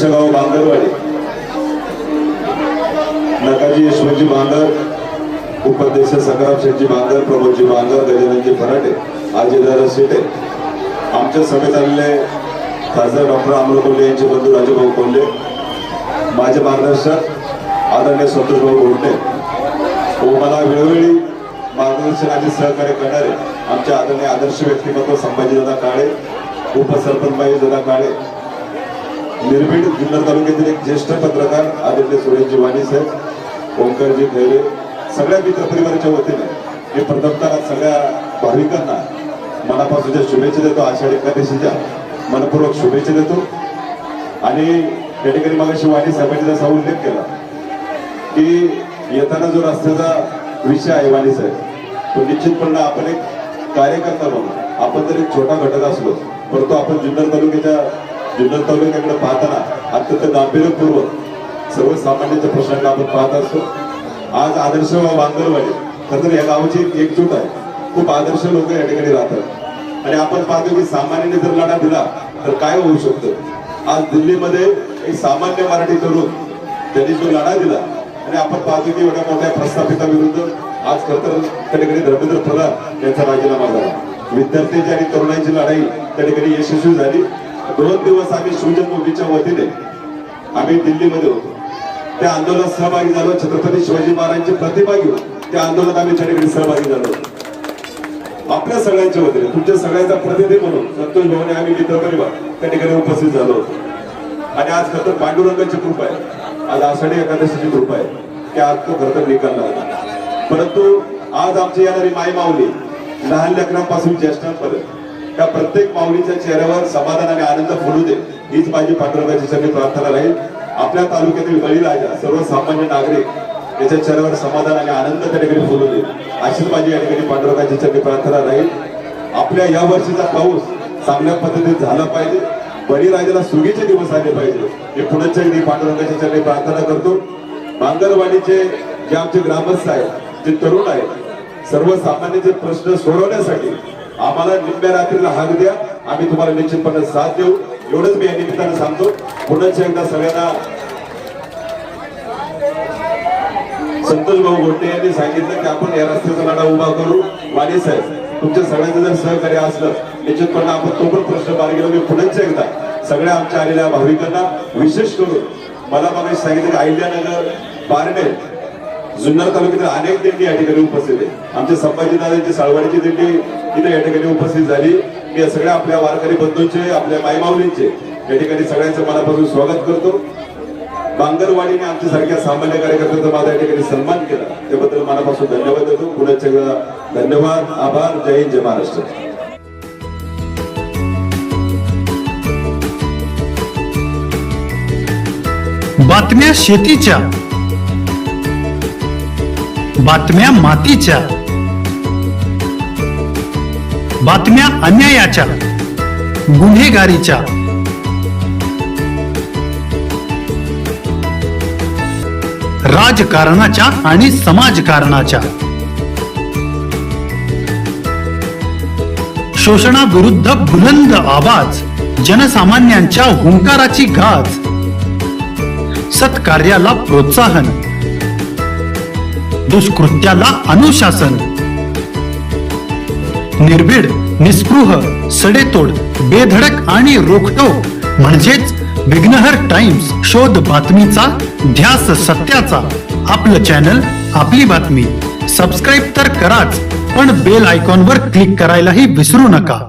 आदर्शगाव बांगरवाडी, नकाजी यशवंतजी बांगर, उपाध्यक्ष संग्राम शेठजी बांगर, प्रमोदजी बांगर, गजाननजी फराटे, आजीदादा शेटे, आमच्या सभेत आलेले खासदार डॉक्टर अमर कोल्हे यांचे बंधू राजूभाऊ कोल्हे, माझे मार्गदर्शक आदरणीय संतोषभाऊ घोटणे व मला वेळोवेळी मार्गदर्शनाचे सहकार्य करणारे आमचे आदरणीय आदर्श व्यक्तिमत्व संभाजीदादा काळे, उपसरपंच बाई दादा काळे, निर्भीड जुन्नर तालुक्यातील एक ज्येष्ठ पत्रकार आदरणीय सुरेशजी वाणी साहेब, ओंकारजी खैरे, सगळ्या मित्रपरिवाराच्या वतीने मी प्रथमतः सगळ्या भाविकांना मनापासूनच्या शुभेच्छा देतो. आषाढी एकादशीच्या मनपूर्वक शुभेच्छा देतो. आणि या ठिकाणी मगाशी वाणी साहेबांनी जसा उल्लेख केला की येताना जो रस्त्याचा विषय आहे वाणी साहेब, तो निश्चितपणे आपण एक कार्यकर्ता म्हणून आपण जर एक छोटा घटक असलो परंतु आपण जुन्नर तालुक्याकडे पाहताना अत्यंत गांभीर्यपूर्वक सर्वसामान्यांच्या प्रश्नांना आपण पाहत असतो. आज आदर्श बांगरवाडी खरं या गावाची एकजूट आहे. खूप आदर्श लोक या ठिकाणी राहतात आणि आपण पाहतो की सामान्याने जर लढा दिला तर काय होऊ शकतं. आज दिल्लीमध्ये एक सामान्य मराठी तरुण त्यांनी जो लढा दिला आणि आपण पाहतो की एवढ्या मोठ्या प्रस्थापिताविरुद्ध आज खरं तर त्या ठिकाणी धर्मेंद्र प्रधान यांचा राजीनामा झाला. विद्यार्थ्यांची आणि तरुणांची लढाई त्या ठिकाणी यशस्वी झाली. 2 दिवस आम्ही शिवजन्मभूमीच्या वतीने आम्ही दिल्लीमध्ये होतो. त्या आंदोलनात सहभागी झालो. छत्रपती शिवाजी महाराजांची प्रतिमा घेऊन त्या आंदोलनात आम्ही त्या ठिकाणी सहभागी झालो. आपल्या सगळ्यांच्या वतीने तुमच्या सगळ्यांचा प्रतिनिधी म्हणून संतोष भाऊने आम्ही मित्रपरिवार त्या ठिकाणी उपस्थित झालो होतो. आणि आज खरं तर पांडुरंगाची कृपा आहे, आज आषाढी एकादशीची कृपा आहे की आज तो खरं तर निकाल लागला. परंतु आज आमची येणारी माय माऊली लहान लेकरांपासून ज्येष्ठांपर्यंत त्या प्रत्येक माऊलीच्या चेहऱ्यावर समाधान आणि आनंद फुलू दे हीच माझी पांडुरंगाची सगळी प्रार्थना राहील. आपल्या तालुक्यातील बळीराजा सर्वसामान्य नागरिक याच्या चेहऱ्यावर समाधान आणि आनंद त्या ठिकाणी फुलू दे अशीच माझी या ठिकाणी पांडुरंगाची सगळी प्रार्थना राहील. आपल्या या वर्षीचा पाऊस चांगल्या पद्धतीने झाला पाहिजे. बळीराजाला सुगीचे दिवस आले पाहिजे हे पुढच्या पांडुरंगाची सगळी प्रार्थना करतो. बांगरवाडीचे जे आमचे ग्रामस्थ आहेत, जे तरुण आहेत, सर्वसामान्यांचे प्रश्न सोडवण्यासाठी आम्हाला निम्म्या रात्रीला हाक द्या, आम्ही तुम्हाला निश्चितपणे साथ देऊ. एवढंच मी या निमित्तानं सांगतो. पुन्हा एकदा सगळ्यांना संतोष भाऊ घोटणे यांनी सांगितलं की आपण या रस्त्याचा लढा उभा करू. वाणी साहेब तुमच्या सगळ्यांचं जर सहकार्य असलं निश्चितपणे आपण तो पण प्रश्न पार गेलो. मी पुन्हा एकदा सगळ्या आमच्या आलेल्या भाविकांना विशेष करून मला मागे सांगितलं की अहिल्यानगर, पारनेर, जुन्नर तालुक्यातील अनेक दिंडी या ठिकाणी उपस्थित आहे. आमच्या संभाजीदादांची साळवाडीची दिंडी इथे या ठिकाणी उपस्थित झाली. मी सगळ्या आपल्या वारकरी बंधूंचे, आपल्या माईमाऊलींचे या ठिकाणी सगळ्यांचं मनापासून स्वागत करतो. बांगरवाडीने आमच्या सारख्या सामान्य कार्यकर्त्यांचा माझा या ठिकाणी सन्मान केला त्याबद्दल मनापासून धन्यवाद देतो. पुन्हा धन्यवाद, आभार. जय हिंद, जय महाराष्ट्र. बातम्या शेतीच्या, बातम्या मातीच्या, बातम्या अन्यायाच्या, गुन्हेगारीच्या, राजकारणाच्या आणि समाजकारणाच्या, शोषणाविरुद्ध बुलंद आवाज, जनसामान्यांच्या हुंकाराची गाज, सत्कार्याला प्रोत्साहन, दुष्कृत्याला अनुशासन, निर्भीड, निस्पृह, सडेतोड, बेधडक आणि रोखटोक म्हणजेच विघ्नहर टाइम्स. शोध बातमीचा, ध्यास सत्याचा. आपलं चॅनल, आपली बातमी. सबस्क्राईब तर कराच, पण बेल आयकॉनवर क्लिक करायलाही विसरू नका.